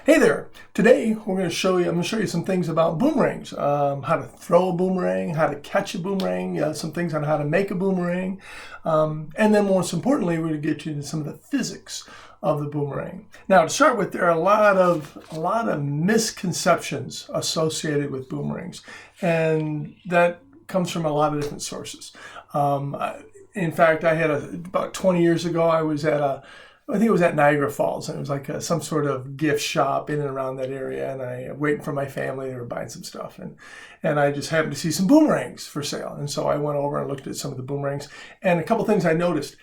Hey there! Today I'm going to show you some things about boomerangs. How to throw a boomerang, how to catch a boomerang, some things on how to make a boomerang, and then most importantly, we're going to get you into some of the physics of the boomerang. Now, to start with, there are a lot of misconceptions associated with boomerangs, and that comes from a lot of different sources. In fact, I had about 20 years ago, I think it was at Niagara Falls, and it was like some sort of gift shop in and around that area, and I waiting for my family. They were buying some stuff, and I just happened to see some boomerangs for sale, and so I went over and looked at some of the boomerangs, and a couple things I noticed.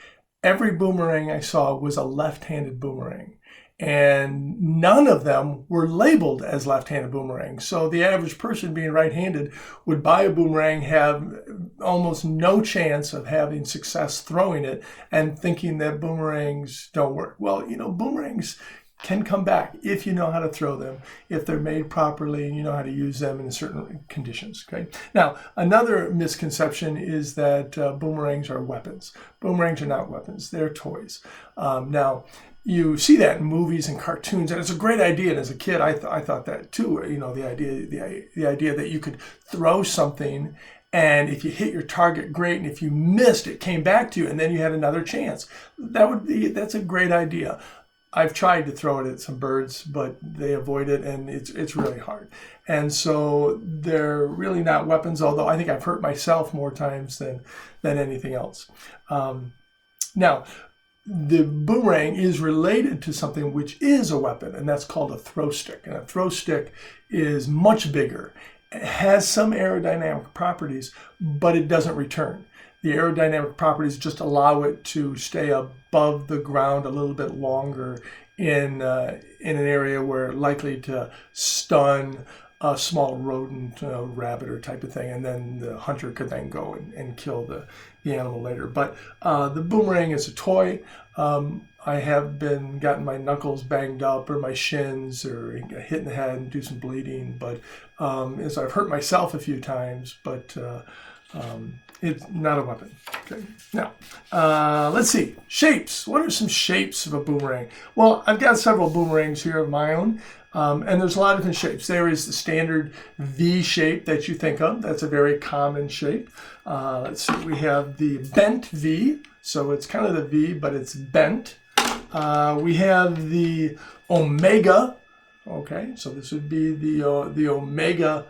Every boomerang I saw was a left-handed boomerang, and none of them were labeled as left-handed boomerangs. So the average person being right-handed would buy a boomerang, have almost no chance of having success throwing it, and thinking that boomerangs don't work. Well, boomerangs can come back if you know how to throw them, if they're made properly and you know how to use them in certain conditions. Okay. Now, another misconception is that boomerangs are weapons. Boomerangs are not weapons; they're toys. Now, you see that in movies and cartoons, and it's a great idea. And as a kid, I thought that too. The idea that you could throw something, and if you hit your target, great, and if you missed, it came back to you, and then you had another chance. That's a great idea. I've tried to throw it at some birds, but they avoid it, and it's really hard. And so they're really not weapons, although I think I've hurt myself more times than anything else. Now, the boomerang is related to something which is a weapon, and that's called a throw stick. And a throw stick is much bigger. It has some aerodynamic properties, but it doesn't return. The aerodynamic properties just allow it to stay above the ground a little bit longer in an area where likely to stun a small rodent, rabbit or type of thing, and then the hunter could then go and kill the animal later. But the boomerang is a toy. I have gotten my knuckles banged up or my shins or hit in the head and do some bleeding, but so I've hurt myself a few times, but it's not a weapon. Okay. Now, let's see. Shapes. What are some shapes of a boomerang? Well, I've got several boomerangs here of my own, and there's a lot of different shapes. There is the standard V shape that you think of. That's a very common shape. Let's see. We have the bent V, so it's kind of the V, but it's bent. We have the omega. Okay, so this would be the omega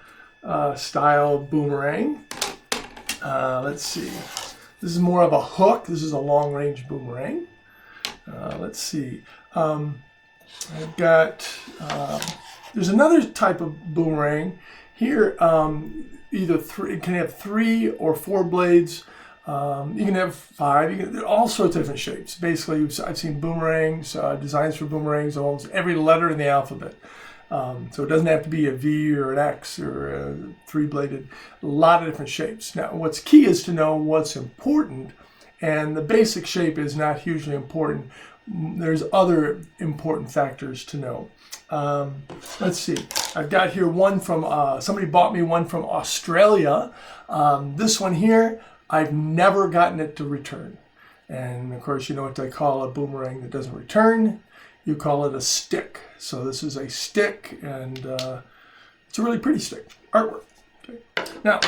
style boomerang. Let's see. This is more of a hook. This is a long-range boomerang. Let's see. I've got, there's another type of boomerang here. It can have 3 or 4 blades. You can have 5. All sorts of different shapes. Basically, I've seen boomerangs, designs for boomerangs, almost every letter in the alphabet. So it doesn't have to be a V or an X or a 3-bladed, a lot of different shapes. Now, what's key is to know what's important, and the basic shape is not hugely important. There's other important factors to know. Let's see. I've got here one from, somebody bought me one from Australia. This one here, I've never gotten it to return. And of course, you know what they call a boomerang that doesn't return? You call it a stick. So this is a stick, and it's a really pretty stick. Artwork. Okay. Now,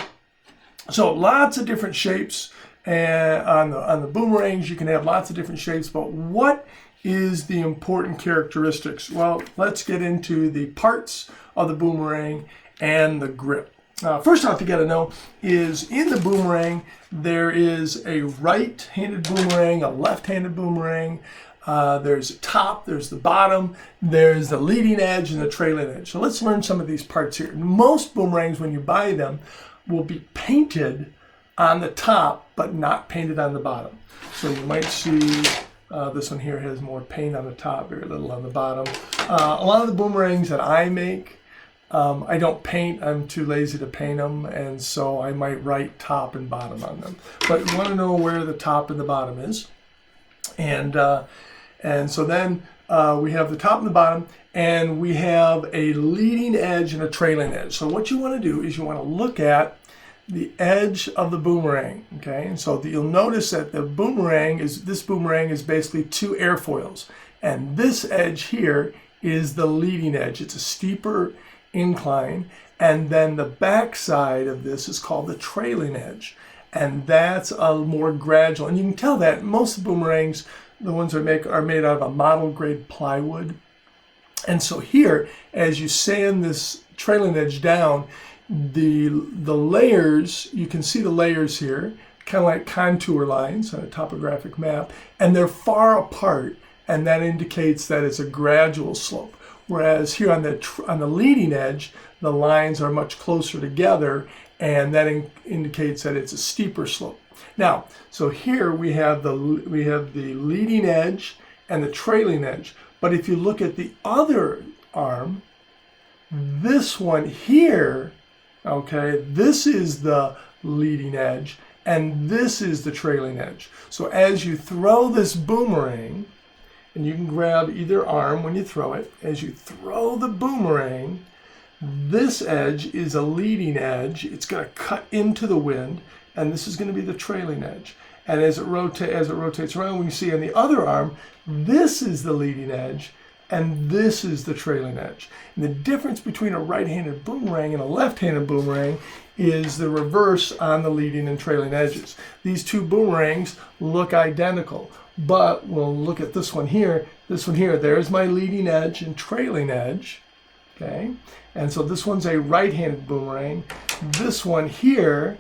so lots of different shapes on the boomerangs. You can have lots of different shapes, but what is the important characteristics? Well, let's get into the parts of the boomerang and the grip. First off, you got to know is in the boomerang there is a right-handed boomerang, a left-handed boomerang. There's the top, there's the bottom, there's the leading edge and the trailing edge. So let's learn some of these parts here. Most boomerangs, when you buy them, will be painted on the top, but not painted on the bottom. So you might see this one here has more paint on the top, very little on the bottom. A lot of the boomerangs that I make, I don't paint. I'm too lazy to paint them, and so I might write top and bottom on them. But you want to know where the top and the bottom is. And so then we have the top and the bottom, and we have a leading edge and a trailing edge. So what you want to do is you want to look at the edge of the boomerang, okay? And so you'll notice that this boomerang is basically 2 airfoils, and this edge here is the leading edge. It's a steeper incline, and then the back side of this is called the trailing edge, and that's a more gradual. And you can tell that most boomerangs, the ones I make, are made out of a model grade plywood. And so here, as you sand this trailing edge down, the layers, you can see the layers here, kind of like contour lines on a topographic map, and they're far apart, and that indicates that it's a gradual slope. Whereas here on the leading edge, the lines are much closer together, and that indicates that it's a steeper slope. Now, so here we have the leading edge and the trailing edge. But if you look at the other arm, this one here, okay, this is the leading edge, and this is the trailing edge. So as you throw this boomerang, and you can grab either arm when you throw it, as you throw the boomerang, this edge is a leading edge. It's going to cut into the wind, and this is going to be the trailing edge. And as it rotates around, we can see on the other arm, this is the leading edge, and this is the trailing edge. And the difference between a right-handed boomerang and a left-handed boomerang is the reverse on the leading and trailing edges. These two boomerangs look identical, but we'll look at this one here. This one here, there's my leading edge and trailing edge, okay? And so this one's a right-handed boomerang. This one here,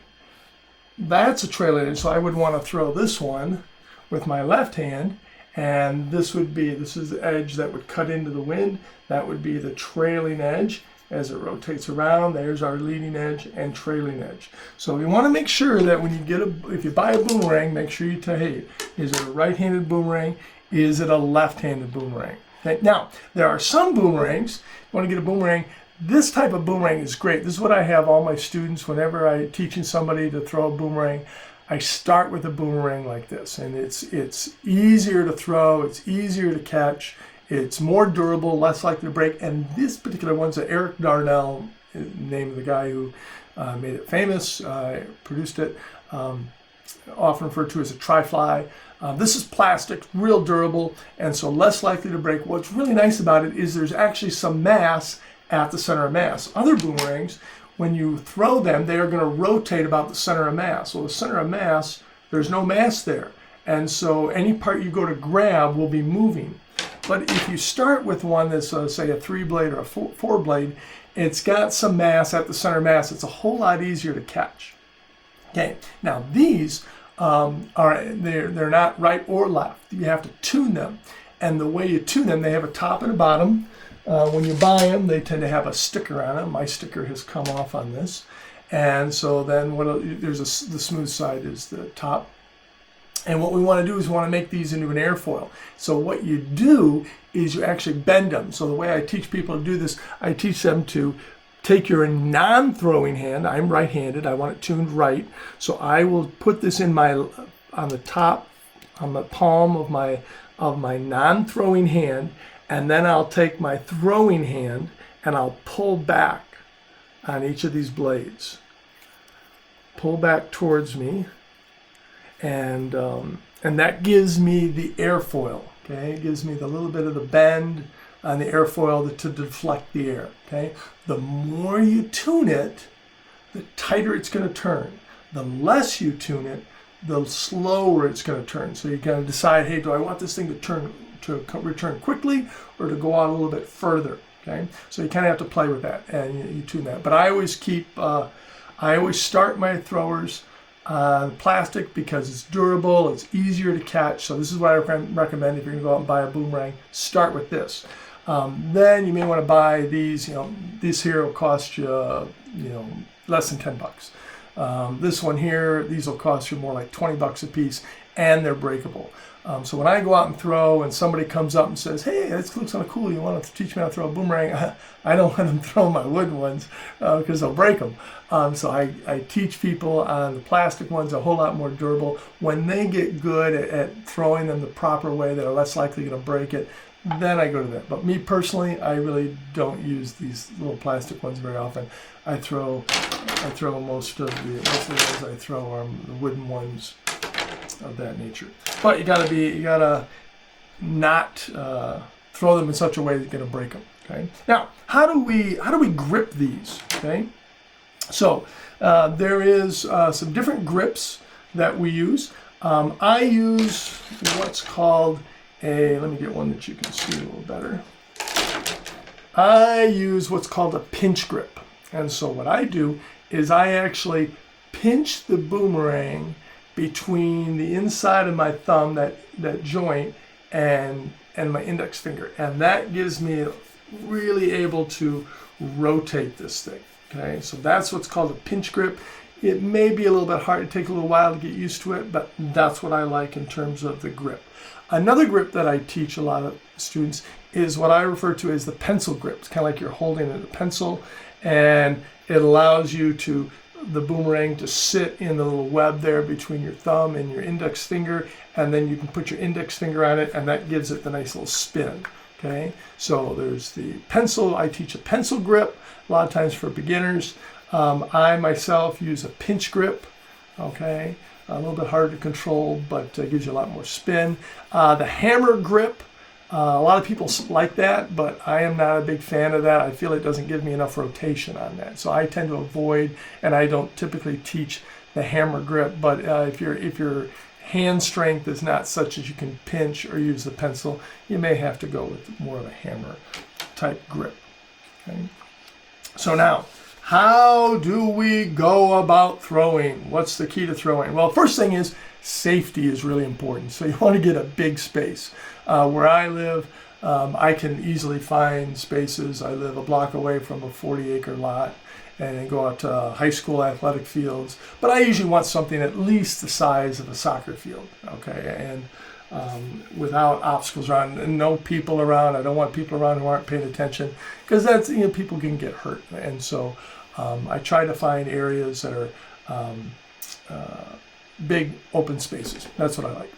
that's a trailing edge, so I would want to throw this one with my left hand, and this is the edge that would cut into the wind. That would be the trailing edge. As it rotates around, there's our leading edge and trailing edge. So we want to make sure that when you if you buy a boomerang, make sure you tell, hey, is it a right-handed boomerang? Is it a left-handed boomerang? Okay. Now, there are some boomerangs, you want to get a boomerang, this type of boomerang is great. This is what I have all my students, whenever I'm teaching somebody to throw a boomerang, I start with a boomerang like this, and it's easier to throw, it's easier to catch, it's more durable, less likely to break. And this particular one's Eric Darnell, name of the guy who made it famous, produced it, often referred to as a tri-fly. This is plastic, real durable, and so less likely to break. What's really nice about it is there's actually some mass at the center of mass. Other boomerangs, when you throw them, they are going to rotate about the center of mass. Well, the center of mass, there's no mass there. And so any part you go to grab will be moving. But if you start with one that's, say, a 3-blade or a 4-blade, it's got some mass at the center of mass. It's a whole lot easier to catch. Okay, now these they're not right or left. You have to tune them. And the way you tune them, they have a top and a bottom. When you buy them, they tend to have a sticker on them. My sticker has come off on this. And so then the smooth side is the top. And what we want to do is we want to make these into an airfoil. So what you do is you actually bend them. So the way I teach people to do this, I teach them to take your non-throwing hand. I'm right-handed. I want it tuned right. So I will put this on the top, on the palm of my non-throwing hand, and then I'll take my throwing hand and I'll pull back on each of these blades. Pull back towards me. And that gives me the airfoil, okay? It gives me the little bit of the bend on the airfoil to deflect the air, okay? The more you tune it, the tighter it's going to turn. The less you tune it, the slower it's going to turn. So you got to decide, hey, do I want this thing to return quickly or to go out a little bit further, okay? So you kind of have to play with that, and you tune that. But I always start my throwers plastic because it's durable, it's easier to catch. So this is what I recommend if you're going to go out and buy a boomerang. Start with this. Then you may want to buy these. This here will cost you, less than $10. This one here, these will cost you more like $20 a piece, and they're breakable. So when I go out and throw, and somebody comes up and says, "Hey, this looks kind of cool. You want to teach me how to throw a boomerang?" I don't let them throw my wooden ones because they'll break them. So I teach people on the plastic ones, a whole lot more durable. When they get good at throwing them the proper way, that are less likely going to break it, then I go to that. But me personally, I really don't use these little plastic ones very often. I throw most of the ones I throw are the wooden ones of that nature. But you gotta not throw them in such a way that you're going to break them. Okay. Now, how do we grip these? Okay. So there is some different grips that we use. I use what's called let me get one that you can see a little better. I use what's called a pinch grip. And so what I do is I actually pinch the boomerang between the inside of my thumb, that joint, and my index finger. And that gives me really able to rotate this thing. Okay, so that's what's called a pinch grip. It may be a little bit hard, it takes a little while to get used to it, but that's what I like in terms of the grip. Another grip that I teach a lot of students is what I refer to as the pencil grip. It's kind of like you're holding a pencil, and it allows the boomerang to sit in the little web there between your thumb and your index finger, and then you can put your index finger on it, and that gives it the nice little spin. Okay, so there's the pencil. I teach a pencil grip a lot of times for beginners. I myself use a pinch grip. Okay, a little bit harder to control, but gives you a lot more spin. The hammer grip, a lot of people like that, but I am not a big fan of that. I feel it doesn't give me enough rotation on that, so I tend to avoid, and I don't typically teach the hammer grip. But if your hand strength is not such as you can pinch or use the pencil, you may have to go with more of a hammer type grip. Okay. So now, how do we go about throwing? What's the key to throwing? Well, first thing is safety is really important. So you want to get a big space. Where I live, I can easily find spaces. I live a block away from a 40-acre lot, and go out to high school athletic fields. But I usually want something at least the size of a soccer field, okay, and without obstacles around, and no people around. I don't want people around who aren't paying attention, because that's, people can get hurt. And so I try to find areas that are big open spaces. That's what I like.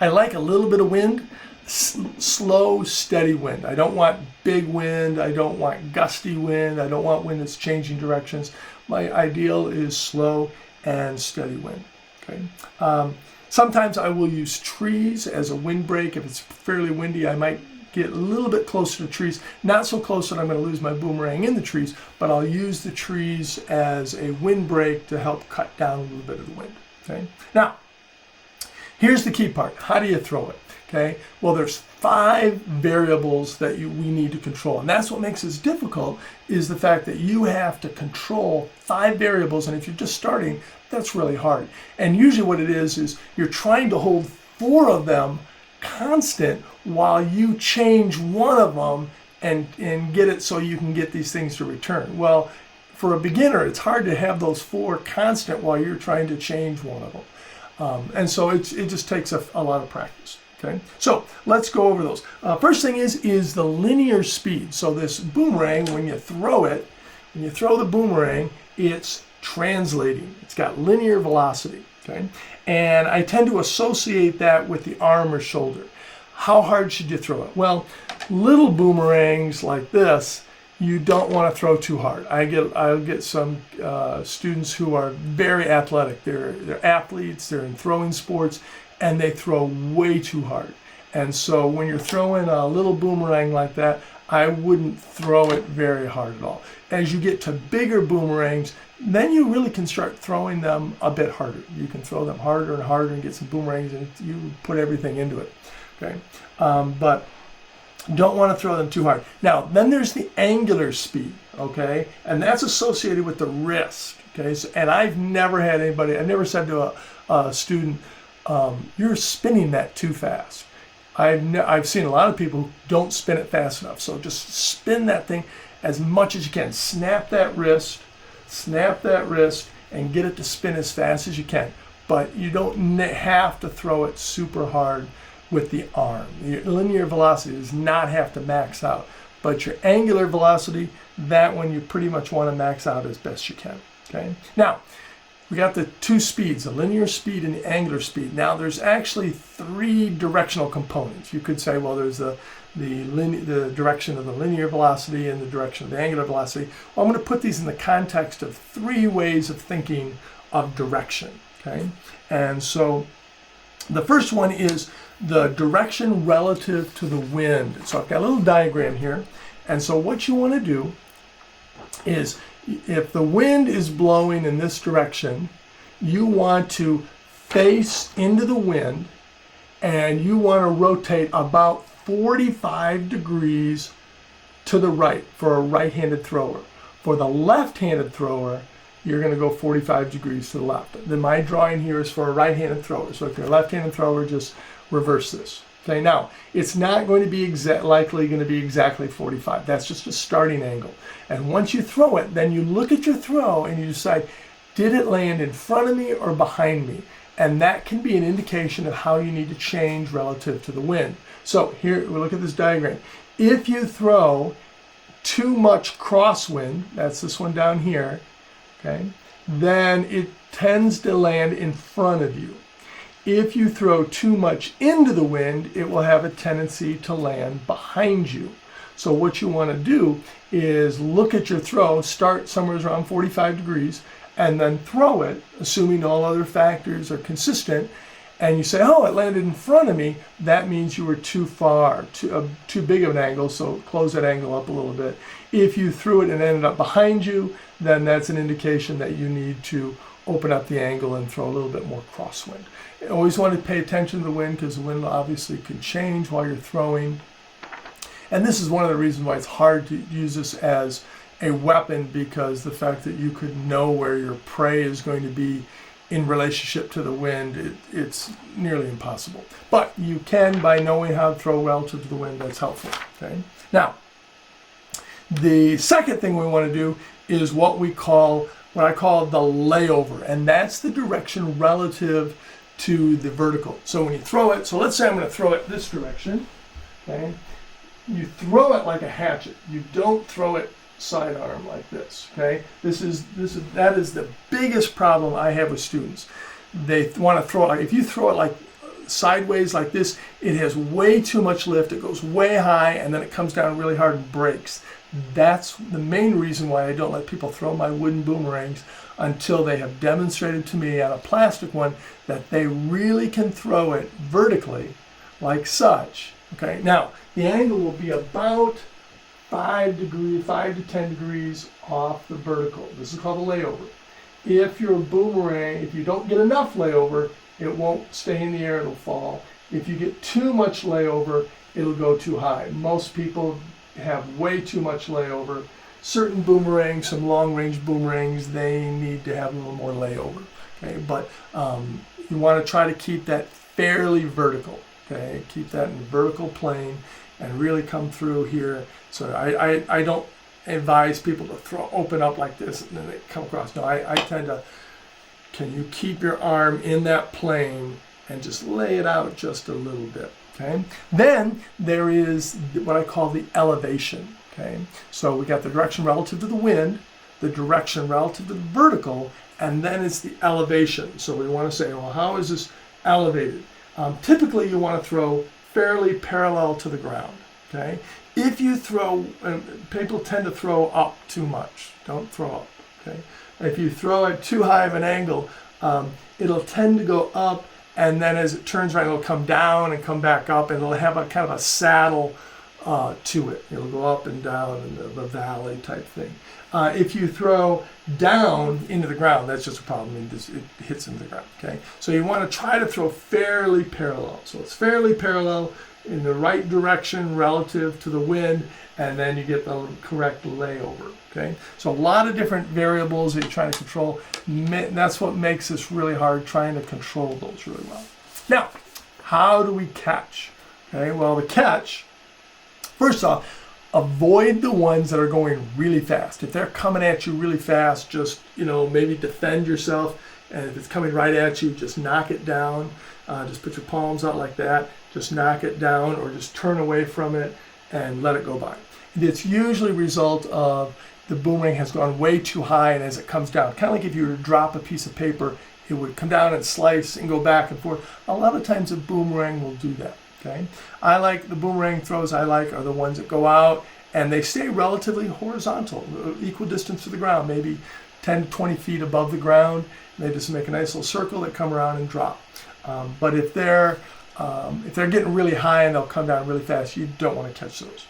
I like a little bit of wind. Slow, steady wind. I don't want big wind. I don't want gusty wind. I don't want wind that's changing directions. My ideal is slow and steady wind. Okay. Sometimes I will use trees as a windbreak. If it's fairly windy, I might get a little bit closer to trees. Not so close that I'm going to lose my boomerang in the trees, but I'll use the trees as a windbreak to help cut down a little bit of the wind. Okay. Now, here's the key part. How do you throw it? Okay, well, there's 5 variables that we need to control, and that's what makes this difficult, is the fact that you have to control 5 variables, and if you're just starting, that's really hard. And usually what it is you're trying to hold 4 of them constant while you change one of them and get it so you can get these things to return. Well, for a beginner, it's hard to have those 4 constant while you're trying to change one of them. And so it just takes a lot of practice. Okay, so let's go over those. First thing is the linear speed. So this boomerang, when you throw the boomerang, it's translating. It's got linear velocity. Okay, and I tend to associate that with the arm or shoulder. How hard should you throw it? Well, little boomerangs like this, you don't want to throw too hard. I'll get some students who are very athletic. They're athletes. They're in throwing sports, and they throw way too hard. And so when you're throwing a little boomerang like that, I wouldn't throw it very hard at all. As you get to bigger boomerangs, then you really can start throwing them a bit harder. You can throw them harder and harder and get some boomerangs, and you put everything into it. Okay, but don't want to throw them too hard. Now, then there's the angular speed, okay, and that's associated with the wrist. Okay, so, and I've never said to a student, you're spinning that too fast. I've seen a lot of people who don't spin it fast enough. So just spin that thing as much as you can. Snap that wrist, and get it to spin as fast as you can. But you don't have to throw it super hard with the arm. Your linear velocity does not have to max out. But your angular velocity, that one you pretty much want to max out as best you can. Okay. Now, we got the 2 speeds, the linear speed and the angular speed. Now, there's actually 3 directional components. You could say, well, there's the direction of the linear velocity and the direction of the angular velocity. Well, I'm going to put these in the context of 3 ways of thinking of direction. Okay, and so The first one is the direction relative to the wind. So I've got a little diagram here. And so what you want to do is, if the wind is blowing in this direction, you want to face into the wind, and you want to rotate about 45 degrees to the right for a right-handed thrower. For the left-handed thrower, you're going to go 45 degrees to the left. Then my drawing here is for a right-handed thrower. So if you're a left-handed thrower, just reverse this. Okay, now it's not going to be likely going to be exactly 45. That's just a starting angle. And once you throw it, then you look at your throw and you decide, did it land in front of me or behind me? And that can be an indication of how you need to change relative to the wind. So here, we look at this diagram. If you throw too much crosswind, that's this one down here, okay, then it tends to land in front of you. If you throw too much into the wind, it will have a tendency to land behind you. So what you want to do is look at your throw, start somewhere around 45 degrees, and then throw it, assuming all other factors are consistent, and you say, oh, it landed in front of me, that means you were too far, too big of an angle, so close that angle up a little bit. If you threw it and ended up behind you, then that's an indication that you need to open up the angle and throw a little bit more crosswind. You always want to pay attention to the wind, because the wind obviously can change while you're throwing. And this is one of the reasons why it's hard to use this as a weapon, because the fact that you could know where your prey is going to be in relationship to the wind, it's nearly impossible. But you can, by knowing how to throw relative to the wind, that's helpful. Okay. Now, the second thing we want to do is what I call the layover, and that's the direction relative to the vertical. So when you throw it, so let's say I'm going to throw it this direction. Okay. You throw it like a hatchet. You don't throw it sidearm like this. Okay, that is the biggest problem I have with students. They want to throw it like, if you throw it like sideways like this, it has way too much lift. It goes way high, and then it comes down really hard and breaks. That's the main reason why I don't let people throw my wooden boomerangs until they have demonstrated to me on a plastic one that they really can throw it vertically like such. Okay, now the angle will be about 5 to 10 degrees off the vertical. This is called a layover. If you're a boomerang, if you don't get enough layover, it won't stay in the air, it'll fall. If you get too much layover, it'll go too high. Most people have way too much layover. Certain boomerangs, some long-range boomerangs, they need to have a little more layover. Okay, but you want to try to keep that fairly vertical. Okay, keep that in the vertical plane and really come through here. So I don't advise people to open up like this and then they come across. No, I tend to, can you keep your arm in that plane and just lay it out just a little bit, okay? Then there is what I call the elevation, okay? So we got the direction relative to the wind, the direction relative to the vertical, and then it's the elevation. So we want to say, well, how is this elevated? Typically you want to throw fairly parallel to the ground, okay? If you throw, people tend to throw up too much. Don't throw up, okay? If you throw at too high of an angle, it'll tend to go up, and then as it turns around, it'll come down and come back up, and it'll have a kind of a saddle to it. It'll go up and down in the valley type thing. If you throw down into the ground, that's just a problem. It hits into the ground, okay? So you want to try to throw fairly parallel. So it's fairly parallel in the right direction relative to the wind, and then you get the correct layover, okay? So a lot of different variables that you're trying to control. That's what makes this really hard, trying to control those really well. Now, how do we catch? Okay, well, the catch, first off, avoid the ones that are going really fast. If they're coming at you really fast, just, maybe defend yourself. And if it's coming right at you, just knock it down. Just put your palms out like that. Just knock it down, or just turn away from it and let it go by. It's usually a result of the boomerang has gone way too high, and as it comes down, kind of like if you were to drop a piece of paper, it would come down and slice and go back and forth. A lot of times a boomerang will do that. Okay, the boomerang throws I like are the ones that go out and they stay relatively horizontal, equal distance to the ground, maybe 10 to 20 feet above the ground. They just make a nice little circle that come around and drop. But if they're getting really high and they'll come down really fast, you don't want to catch those.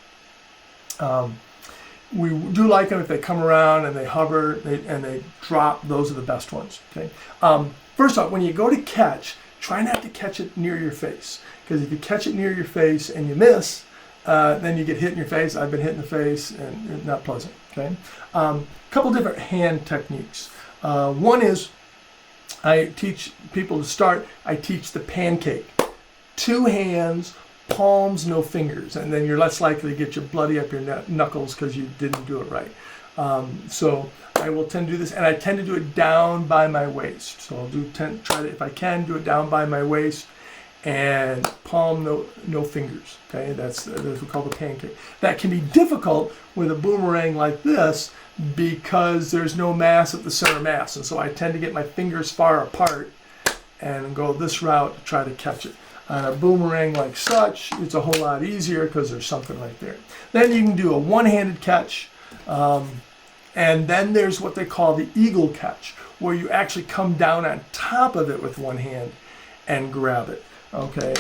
We do like them if they come around and they hover and they drop. Those are the best ones. Okay. First off, when you go to catch, try not to catch it near your face, because if you catch it near your face and you miss, then you get hit in your face. I've been hit in the face, and it's not pleasant. Okay. Couple different hand techniques. One is I teach people to start. I teach the pancake. 2 hands, palms, no fingers, and then you're less likely to get you bloody up your knuckles because you didn't do it right. So I will tend to do this, and I tend to do it down by my waist. So I'll try to, if I can, do it down by my waist, and palm, no fingers. Okay, that's what we call the pancake. That can be difficult with a boomerang like this because there's no mass at the center mass, and so I tend to get my fingers far apart and go this route to try to catch it. On a boomerang like such, it's a whole lot easier because there's something right there. Then you can do a one-handed catch, and then there's what they call the eagle catch, where you actually come down on top of it with one hand and grab it. Okay,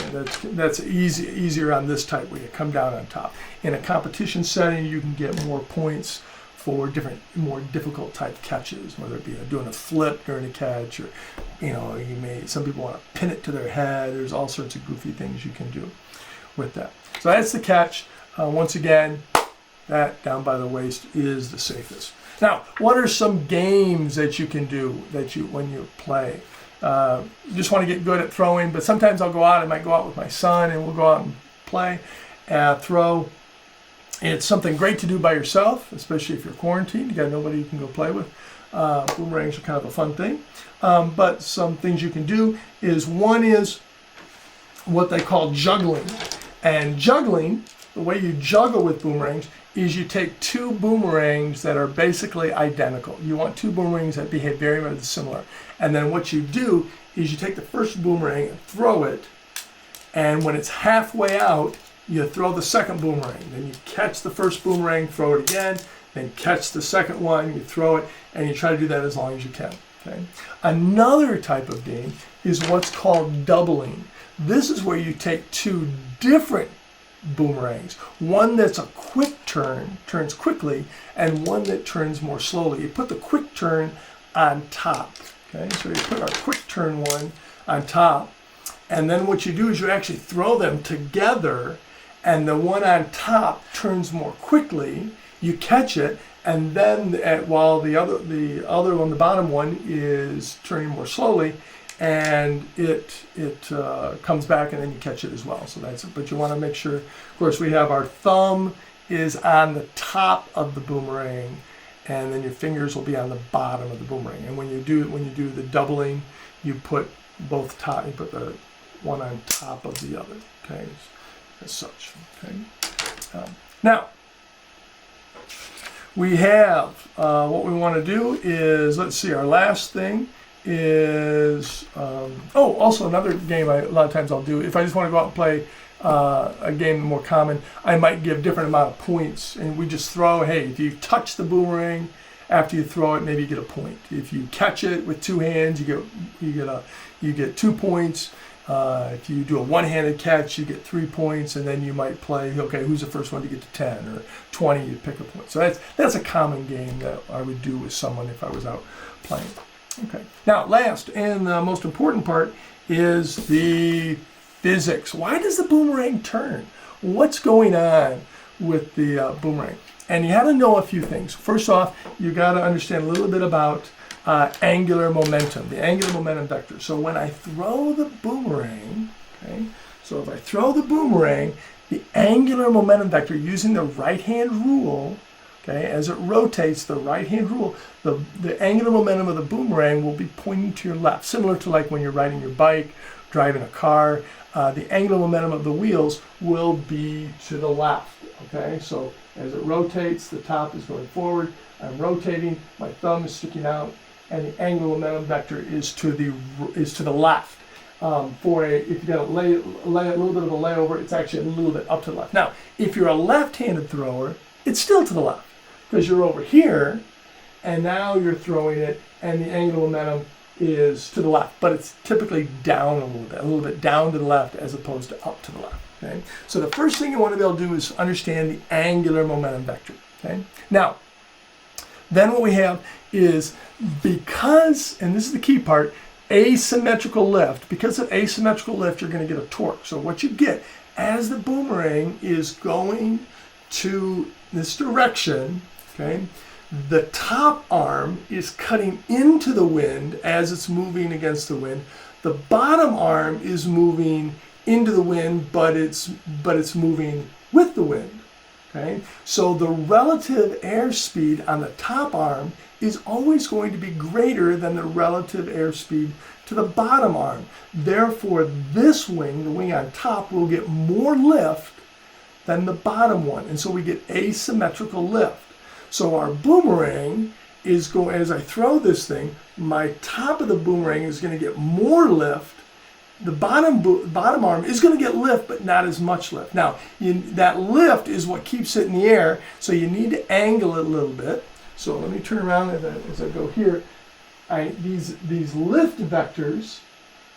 that's easier on this type where you come down on top. In a competition setting, you can get more points for different, more difficult type catches, whether it be doing a flip during a catch, or some people want to pin it to their head. There's all sorts of goofy things you can do with that. So that's the catch. Once again, that down by the waist is the safest. Now, what are some games that you can do when you play? You just want to get good at throwing, but sometimes I'll go out. I might go out with my son, and we'll go out and play, throw. It's something great to do by yourself, especially if you're quarantined. You got nobody you can go play with. Boomerangs are kind of a fun thing. But some things you can do is, one is what they call juggling. And juggling, the way you juggle with boomerangs is you take 2 boomerangs that are basically identical. You want 2 boomerangs that behave very, very similar. And then what you do is you take the first boomerang and throw it, and when it's halfway out, you throw the second boomerang. Then you catch the first boomerang, throw it again, then catch the second one, you throw it, and you try to do that as long as you can. Okay. Another type of game is what's called doubling. This is where you take 2 different boomerangs, one that's a quick turn, turns quickly, and one that turns more slowly. You put the quick turn on top. Okay, so you put our quick turn one on top, and then what you do is you actually throw them together, and the one on top turns more quickly. You catch it, and then while the other one, the bottom one, is turning more slowly, and it comes back, and then you catch it as well. So that's it. But you want to make sure, of course, we have our thumb is on the top of the boomerang, and then your fingers will be on the bottom of the boomerang. And when you do the doubling, you put both top. You put the one on top of the other. Okay, as such. Okay. Now we have what we want to do is, let's see. Our last thing is also another game a lot of times I'll do if I just want to go out and play a game more common. I might give different amount of points, and we just throw. Hey, if you touch the boomerang after you throw it, maybe you get a point. If you catch it with 2 hands, you get 2 points. If you do a one-handed catch, you get 3 points, and then you might play. Okay, who's the first one to get to 10 or 20? You pick a point. So that's a common game that I would do with someone if I was out playing. Okay. Now, last and the most important part is the physics. Why does the boomerang turn? What's going on with the boomerang? And you have to know a few things. First off, you got to understand a little bit about angular momentum, the angular momentum vector. So when I throw the boomerang, okay, so if I throw the boomerang, the angular momentum vector using the right-hand rule, okay, as it rotates, the right-hand rule, the angular momentum of the boomerang will be pointing to your left, similar to like when you're riding your bike, driving a car. The angular momentum of the wheels will be to the left. Okay, so as it rotates, the top is going forward. I'm rotating. My thumb is sticking out, and the angular momentum vector is to the left. If you got a little bit of a layover, it's actually a little bit up to the left. Now, if you're a left-handed thrower, it's still to the left because you're over here, and now you're throwing it, and the angular momentum is to the left, but it's typically down a little bit down to the left as opposed to up to the left. Okay? So the first thing you want to be able to do is understand the angular momentum vector. Okay? Now, then what we have is, because, and this is the key part, asymmetrical lift. Because of asymmetrical lift, you're going to get a torque. So what you get as the boomerang is going to this direction, okay, the top arm is cutting into the wind as it's moving against the wind. The bottom arm is moving into the wind, but it's moving with the wind. Okay, so the relative airspeed on the top arm is always going to be greater than the relative airspeed to the bottom arm. Therefore, this wing, the wing on top, will get more lift than the bottom one, and so we get asymmetrical lift. So our boomerang is going, as I throw this thing, my top of the boomerang is going to get more lift. The bottom arm is going to get lift, but not as much lift. Now, that lift is what keeps it in the air, so you need to angle it a little bit. So let me turn around as I go here. These lift vectors,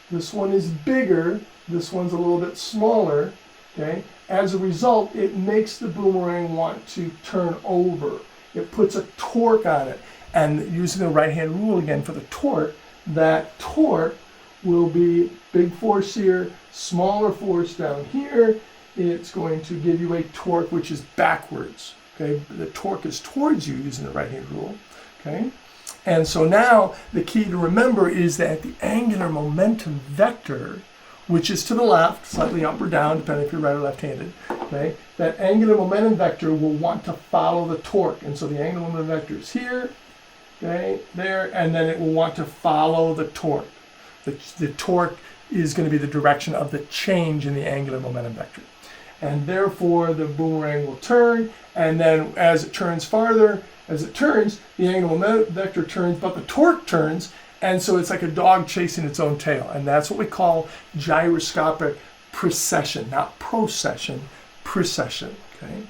this one is bigger, this one's a little bit smaller. Okay. As a result, it makes the boomerang want to turn over. It puts a torque on it. And using the right-hand rule again for the torque, that torque will be big force here, smaller force down here. It's going to give you a torque which is backwards. Okay, the torque is towards you using the right-hand rule. Okay, and so now the key to remember is that the angular momentum vector, which is to the left, slightly up or down, depending if you're right or left-handed, okay, that angular momentum vector will want to follow the torque. And so the angular momentum vector is here, okay, there, and then it will want to follow the torque. The torque is going to be the direction of the change in the angular momentum vector. And therefore, the boomerang will turn, and then as it turns farther, as it turns, the angular momentum vector turns, but the torque turns, and so it's like a dog chasing its own tail. And that's what we call gyroscopic precession, not procession, precession. Okay,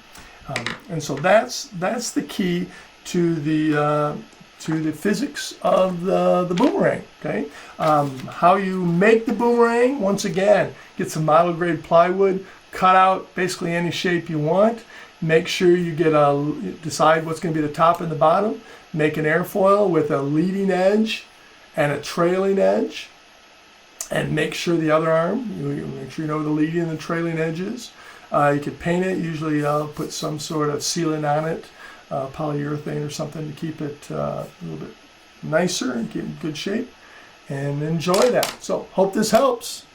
and so that's the key to the physics of the boomerang. Okay, how you make the boomerang? Once again, get some model grade plywood, cut out basically any shape you want. Make sure you decide what's going to be the top and the bottom. Make an airfoil with a leading edge and a trailing edge, and make sure the other arm, make sure you know where the leading and the trailing edge is. You could paint it. Usually I'll put some sort of sealant on it, polyurethane or something to keep it a little bit nicer and keep it in good shape, and enjoy that. So hope this helps.